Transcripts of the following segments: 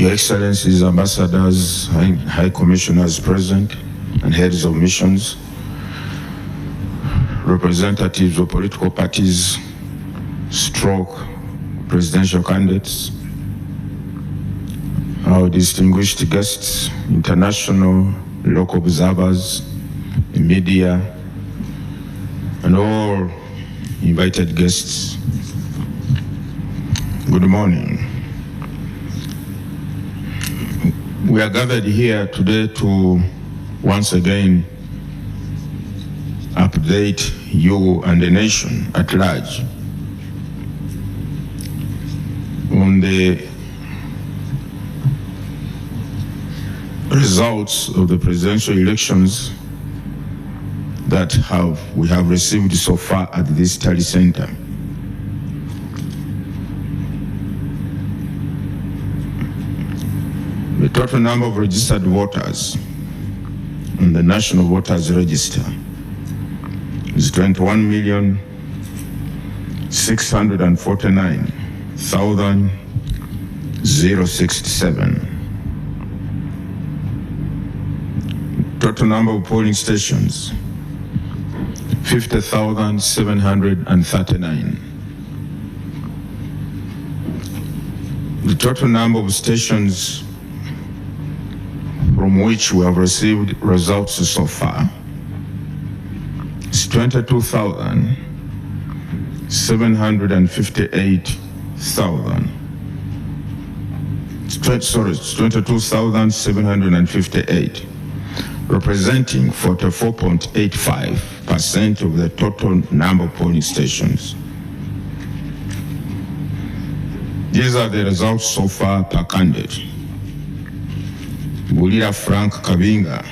Your Excellencies, Ambassadors, High Commissioners present, and heads of missions, representatives of political parties, stroke presidential candidates, our distinguished guests, international, local observers, the media, and all invited guests. Good morning. We are gathered here today to once again update you and the nation at large on the results of the presidential elections that we have received so far at this tally center. The total number of registered voters on the National Voters Register is 21,649,067. Total number of polling stations, 50,739. The total number of stations from which we have received results so far is 22,758, representing 44.85% of the total number of polling stations. These are the results so far per candidate. Bulira Frank Kabinga,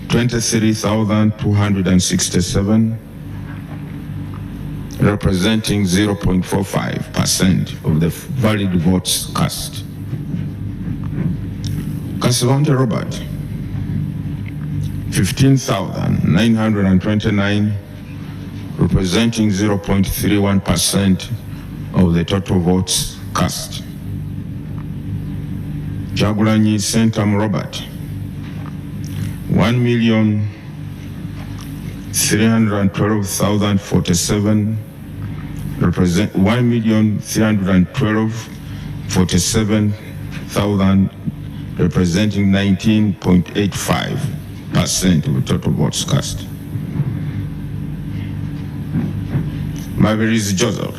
23,267, representing 0.45% of the valid votes cast. Kasivante Robert, 15,929, representing 0.31% of the total votes cast. Jagulanyi Sentam Robert, 1,312,047, represent 1,312,047,000, representing 19.85% of the total votes cast. Maveris Joseph,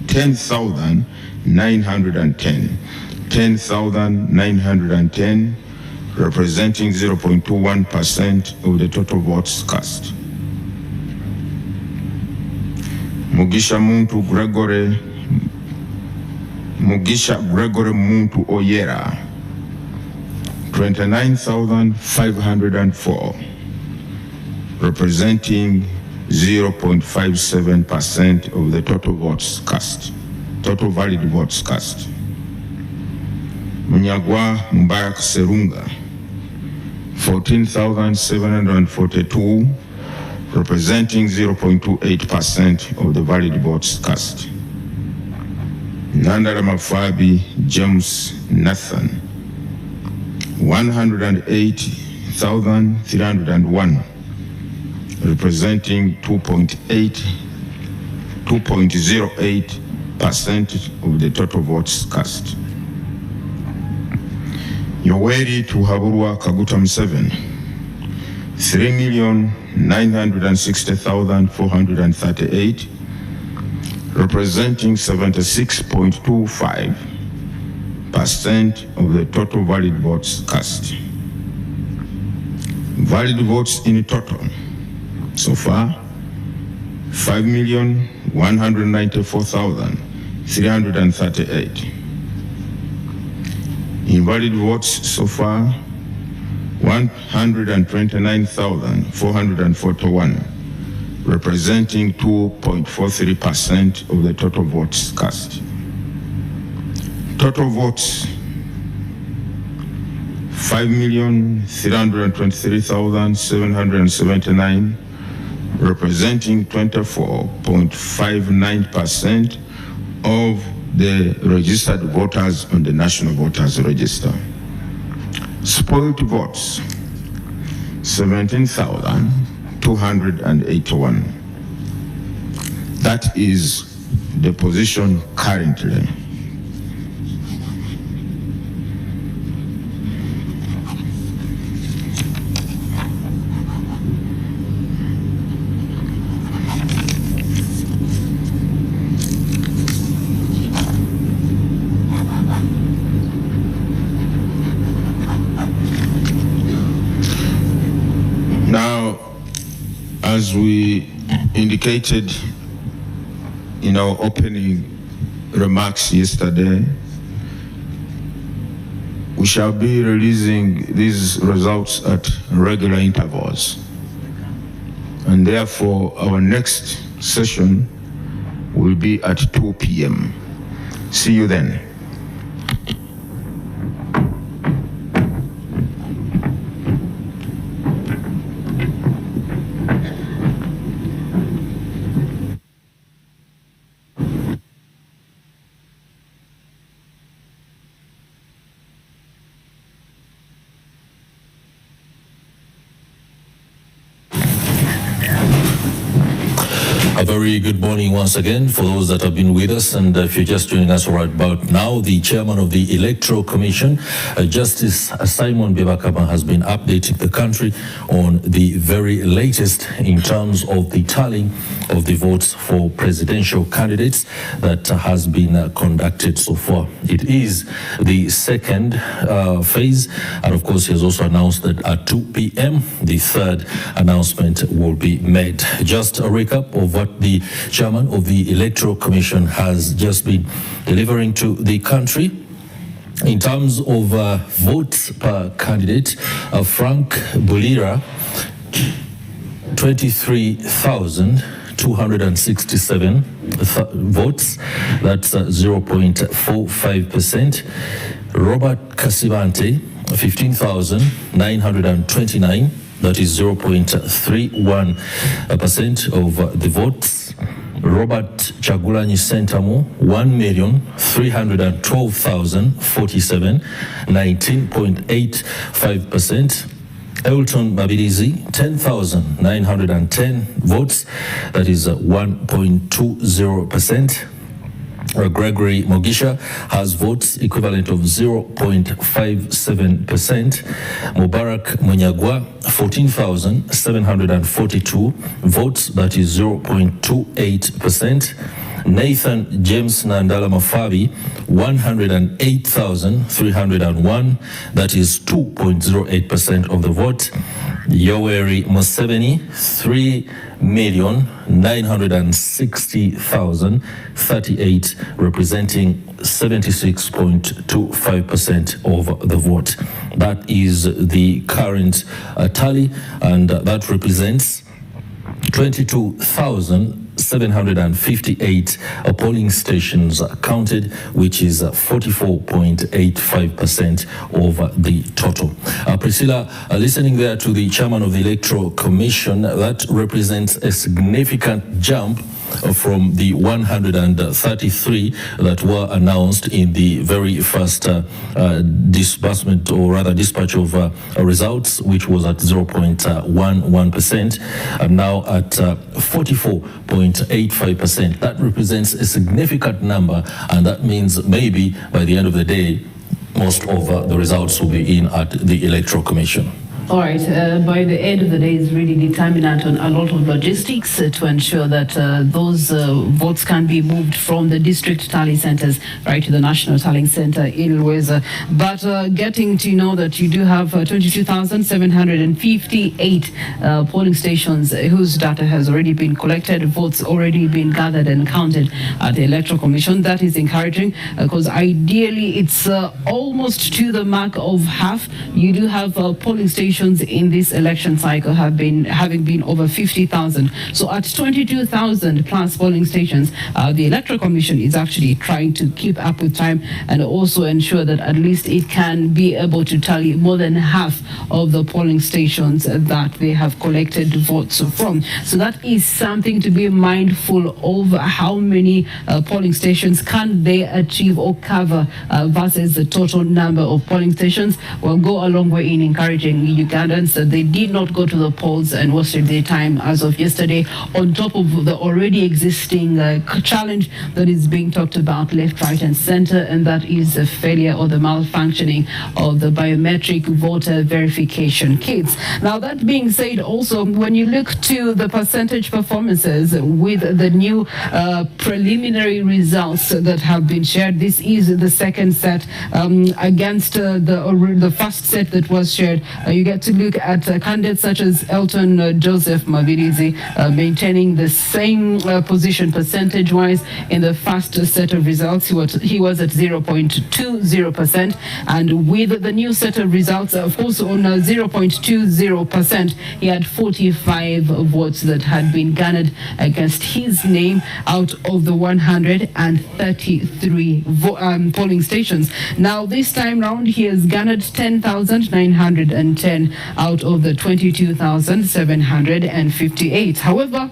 10,910, representing 0.21% of the total votes cast. Mugisha Gregory Muntu Oyera, 29,504, representing 0.57% of the total votes cast, total valid votes cast. Munyagwa Mbarak Serunga, 14,742, representing 0.28% of the valid votes cast. Nandara Mafabi James Nathan, 108,301, representing 2.08% of the total votes cast. Yoweri Tuhaburwa Kaguta Museveni, 3,960,438, representing 76.25% of the total valid votes cast. Valid votes in total so far, 5,194,338. Invalid votes so far, 129,441, representing 2.43% of the total votes cast. Total votes, 5,323,779, representing 24.59% of the registered voters on the National Voters Register. Spoiled votes, 17,281. That is the position currently. Now, as we indicated in our opening remarks yesterday, we shall be releasing these results at regular intervals. And therefore, our next session will be at 2 p.m. See you then. A very good morning once again for those that have been with us, and if you're just joining us right about now, the chairman of the Electoral Commission, Justice Simon Bebakama, has been updating the country on the very latest in terms of the tallying of the votes for presidential candidates that has been conducted so far. It is the second phase, and of course he has also announced that at 2 p.m. the third announcement will be made. Just a recap of what the chairman of the Electoral Commission has just been delivering to the country. In terms of votes per candidate, Frank Bulira, 23,267 votes, that's 0.45%. Robert Kasibante, 15,929, that is 0.31% of the votes. Robert Chagulanyi Sentamu, 1,312,047, 19.85%. Elton Mabilizi, 10,910 votes, that is 1.20%. Gregory Mogisha has votes equivalent of 0.57%. Mubarak Munyagwa, 14,742 votes, that is 0.28%. Nathan James Nandala Mafabi, 108,301, that is 2.08% of the vote. Yoweri Museveni, 3,960,038, representing 76.25% of the vote. That is the current tally, and that represents 22,758 polling stations counted, which is 44.85% of the total. Priscilla, listening there to the chairman of the Electoral Commission, that represents a significant jump from the 133 that were announced in the very first disbursement, or rather dispatch of results, which was at 0.11%, and now at 44.85%. That represents a significant number, and that means maybe by the end of the day, most of the results will be in at the Electoral Commission. All right, by the end of the day is really determinant on a lot of logistics to ensure that those votes can be moved from the district tally centers right to the national tallying center in Luweza. But getting to know that you do have 22,758 polling stations whose data has already been collected, votes already been gathered and counted at the Electoral Commission. That is encouraging because ideally it's almost to the mark of half. You do have polling stations stations in this election cycle have been having been over 50,000. So at 22,000 plus polling stations, the Electoral Commission is actually trying to keep up with time and also ensure that at least it can be able to tally more than half of the polling stations that they have collected votes from. So that is something to be mindful of. How many polling stations can they achieve or cover versus the total number of polling stations will go a long way in encouraging Ugandans that they did not go to the polls and wasted their time as of yesterday, on top of the already existing challenge that is being talked about left, right and center, and that is the failure or the malfunctioning of the biometric voter verification kits. Now, that being said, also when you look to the percentage performances with the new preliminary results that have been shared, this is the second set against the first set that was shared. You get to look at candidates such as Elton Joseph Mabirizi maintaining the same position percentage-wise in the first set of results. He was at 0.20%, and with the new set of results, of course, on 0.20%, he had 45 votes that had been garnered against his name out of the 133 polling stations. Now, this time round, he has garnered 10,910 out of the 22,758. However,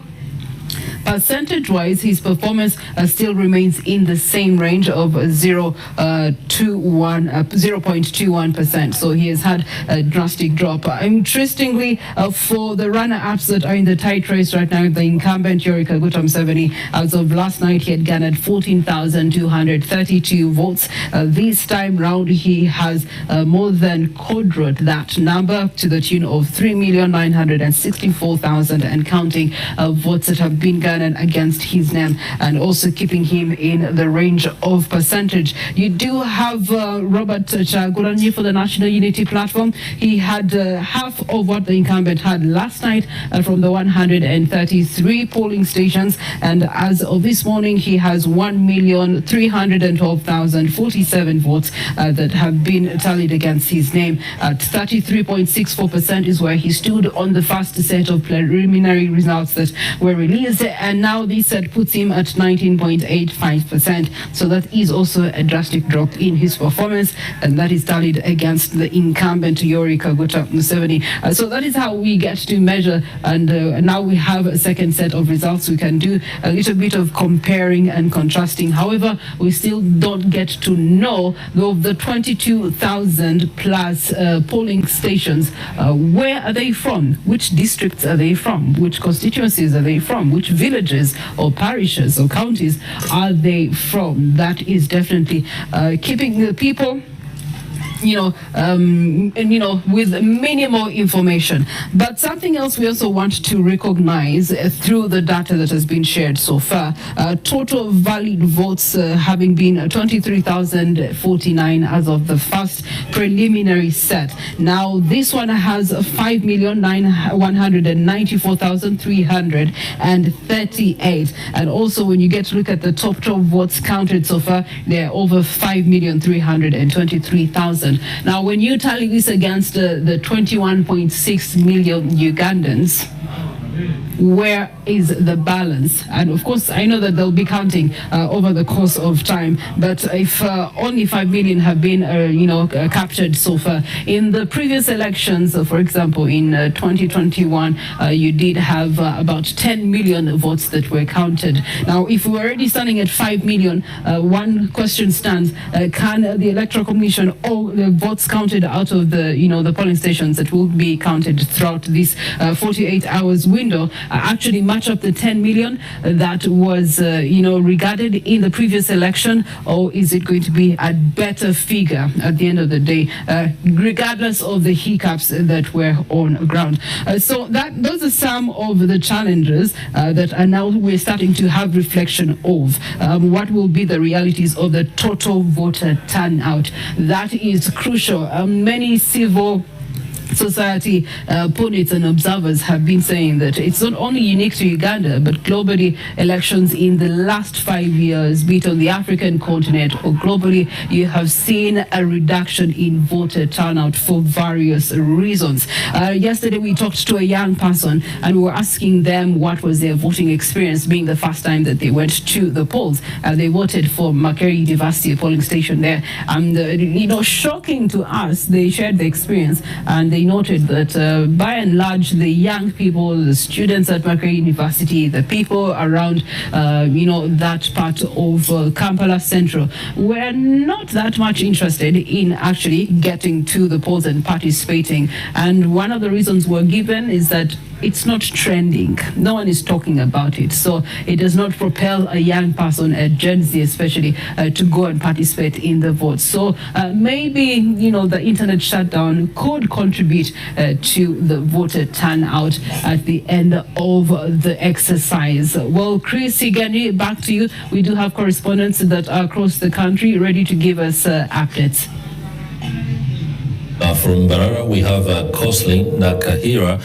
percentage-wise, his performance still remains in the same range of 0.21%. So he has had a drastic drop. Interestingly, for the runner-ups that are in the tight race right now, the incumbent Yoweri Kaguta Museveni, as of last night, he had garnered 14,232 votes. This time round, he has more than quadrupled that number to the tune of 3,964,000 and counting votes that have been garnered against his name, and also keeping him in the range of percentage. You do have Robert Chagulanyi for the National Unity Platform. He had half of what the incumbent had last night from the 133 polling stations, and as of this morning, he has 1,312,047 votes that have been tallied against his name. At 33.64% is where he stood on the first set of preliminary results that were released, and now this set puts him at 19.85%. So that is also a drastic drop in his performance, and that is tallied against the incumbent Yoweri Kaguta Museveni. So that is how we get to measure, and now we have a second set of results. We can do a little bit of comparing and contrasting. However, we still don't get to know of the 22,000 plus polling stations. Where are they from? Which districts are they from? Which constituencies are they from? Which villages or parishes or counties are they from? That is definitely keeping the people with minimal information. But something else we also want to recognize through the data that has been shared so far, total valid votes having been 23,049 as of the first preliminary set. Now, this one has 5,194,338. And also, when you get to look at the top 12 votes counted so far, they're over 5,323,000. Now, when you tally this against the 21.6 million Ugandans, where is the balance? And of course, I know that they'll be counting over the course of time, but if only 5 million have been, captured so far. In the previous elections, for example, in 2021, you did have about 10 million votes that were counted. Now, if we're already standing at 5 million, one question stands, can the Electoral Commission, all the votes counted out of the, the polling stations that will be counted throughout this 48 hours window, actually match up the 10 million that was, regarded in the previous election, or is it going to be a better figure at the end of the day, regardless of the hiccups that were on ground? So those are some of the challenges that are now we're starting to have reflection of. What will be the realities of the total voter turnout? That is crucial. Many civil society pundits and observers have been saying that it's not only unique to Uganda, but globally, elections in the last 5 years, be it on the African continent or globally, you have seen a reduction in voter turnout for various reasons. Yesterday, we talked to a young person and we were asking them what was their voting experience, being the first time that they went to the polls. They voted for Makerere University, a polling station there. And, shocking to us, they shared the experience and they noted that by and large, the young people, the students at Makerere University, the people around, that part of Kampala Central were not that much interested in actually getting to the polls and participating. And one of the reasons we're given is that it's not trending. No one is talking about it. So it does not propel a young person, a Gen Z especially, to go and participate in the vote. So maybe, the internet shutdown could contribute to the voter turnout at the end of the exercise. Well, Chris Igani, back to you. We do have correspondents that are across the country ready to give us updates. From Mbarara, we have Coslin Nakahira.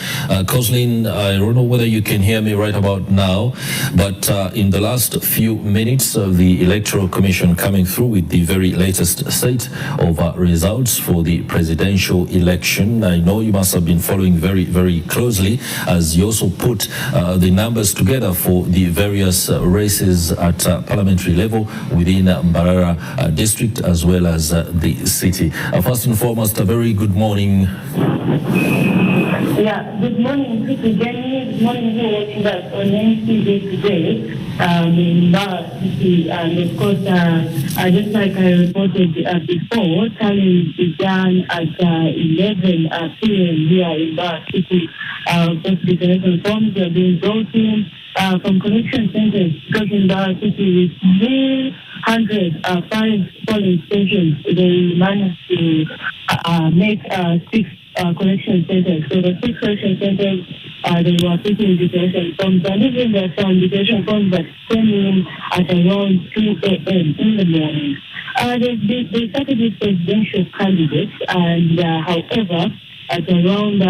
Coslin, I don't know whether you can hear me right about now, but in the last few minutes, the Electoral Commission coming through with the very latest set of results for the presidential election. I know you must have been following very, very closely as you also put the numbers together for the various races at parliamentary level within Mbarara district as well as the city. First and foremost, a very good morning. Yeah, good morning, Good morning, you watching us on NTV today in Bar City. And of course, just like I reported before, tallying began at 11 p.m. here in Bar City. Declaration forms are being brought in from collection centers in Bar City with 305 polling stations. They managed to make 6 collection centers. So the 6 collection centers, they were taking declaration forms, and even there are some declaration forms that came in at around 2 a.m. in the morning. They started with presidential candidates, and however, at around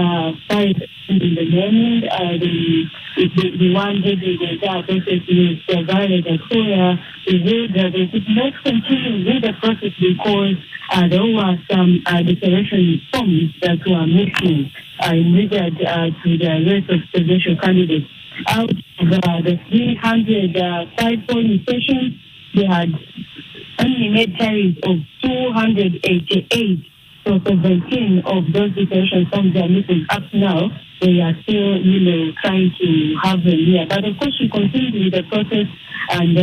5 in the morning, the one heading the entire process was Violet Akoya revealed that they could not continue with the process because there were some declaration forms that were missing in regard to the rest of presidential candidates. Out of the 305 polling stations, they had only made tallies of 288. So 17 of those declaration forms are missing up now. They are still, trying to have them here. But of course, we continued with the process and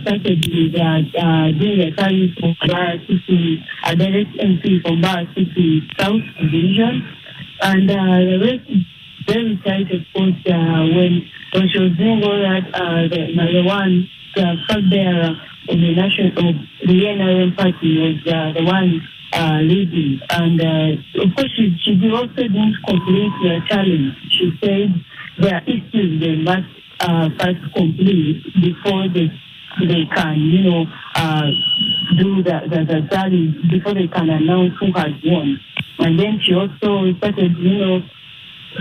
started with doing a tallies for Bar City, a direct entry from Bar City South Division. And the rest is very tight, of course, when she was doing all that, the one, the flag bearer of the NRM party was the one leading. And of course, she also didn't complete the challenge. She said there are issues they must first complete before they can, do the challenge, before they can announce who has won. And then she also started,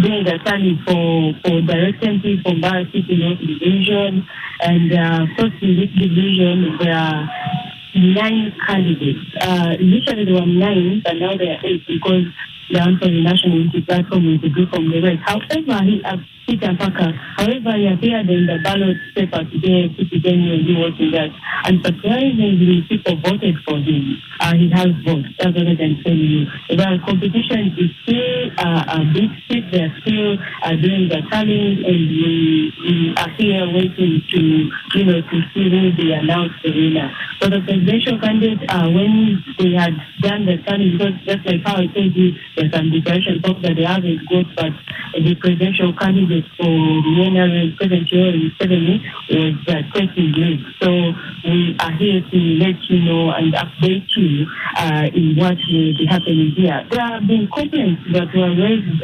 doing the challenge for direct entry from Bar City North Division. And of course, in this division, there are 9 candidates. Initially there were 9, but now there are 8 because the Anthony National Unity Platform is a group from the West. However, Peter Parker, he appeared in the ballot paper today, when he was in that. And surprisingly, people voted for him. He has votes, that's other than telling you. The competition is still a big stiff. They're still doing the tallying, and we are here waiting to see who will be announced the winner. So the presidential candidate, when they had done the tallying, because just like how I told you, there's some declaration forms that they haven't got, but the presidential candidate for the NRM 70 was taking lead. So we are here to let you know and update you in what will be happening here. There have been complaints that were raised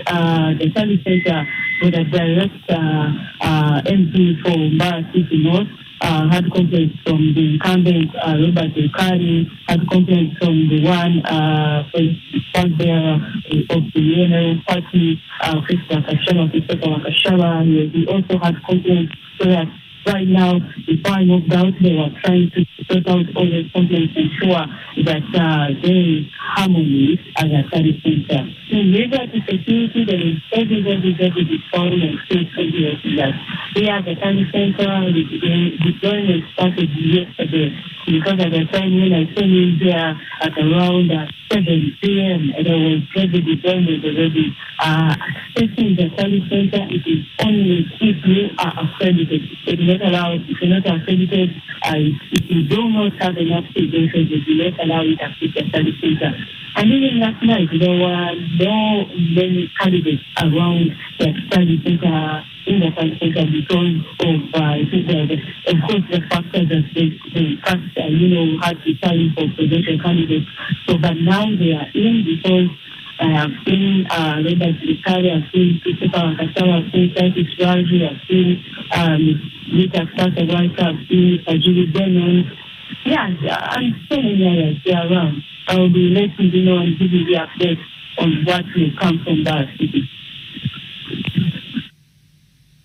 the Tally Center with a direct MP for Mbarara City North. had complaints from the incumbent, Robert Ukari, had complaints from the one bearer of the UNL party, Christopher Wakashaba. He also had complaints. So that right now, before I moved out, they were trying to sort out all the complaints and ensure that there is harmony as a study center. In regard to security, there is everybody found and state that we have a study center. The deployment started yesterday because at the time when I came in there at around 7 p.m. there was heavy deployment already. Accessing the study center, it is only if you are accredited. It is not allowed. If you're not accredited, if you do not have enough credentials, it will not allow you to access the study center. And even last night, there were no many candidates around the study center, in the study center because of, of course, the factors that they passed, had to study for presidential candidates. So, but now they are in because I have seen Robert Ukari, I've seen Christopher Wakashaba, I've seen Francis Raji, I've seen Rita Sasa, I've seen Julie Denon. Yeah, and so many others, they are around. I will be letting you know and give you the update on what will come from that city.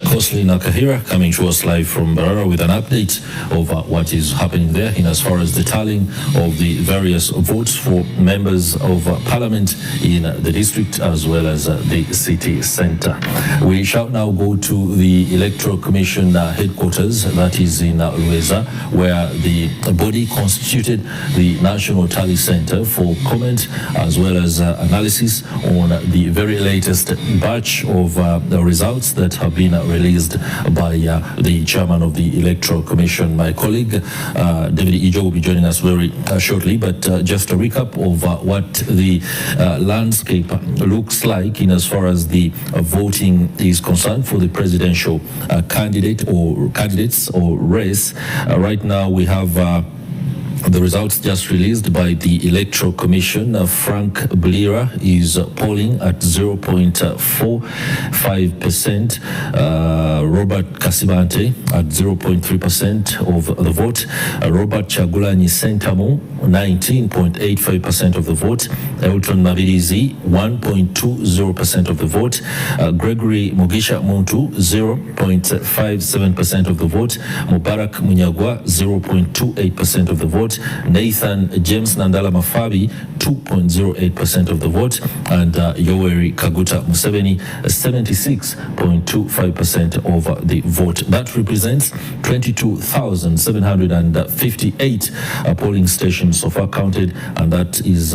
Cosly Nakahira coming to us live from Barara with an update of what is happening there in as far as the tallying of the various votes for members of parliament in the district as well as the city centre. We shall now go to the Electoral Commission headquarters, that is in Lueza, where the body constituted the National Tally Centre for comment as well as analysis on the very latest batch of the results that have been released by the chairman of the Electoral Commission. My colleague David Ijo will be joining us very shortly, but just a recap of what the landscape looks like in as far as the voting is concerned for the presidential candidate or candidates or race. Right now we have the results just released by the Electoral Commission. Frank Blira is polling at 0.45%. Robert Kasibante at 0.3% of the vote. Robert Chagulanyi Sentamu, 19.85% of the vote. Elton Mavirizi, 1.20% of the vote. Gregory Mugisha Muntu, 0.57% of the vote. Mubarak Munyagwa, 0.28% of the vote. Nathan James Nandala Mafabi, 2.08% of the vote, and Yoweri Kaguta Museveni, 76.25% of the vote. That represents 22,758 polling stations so far counted, and that is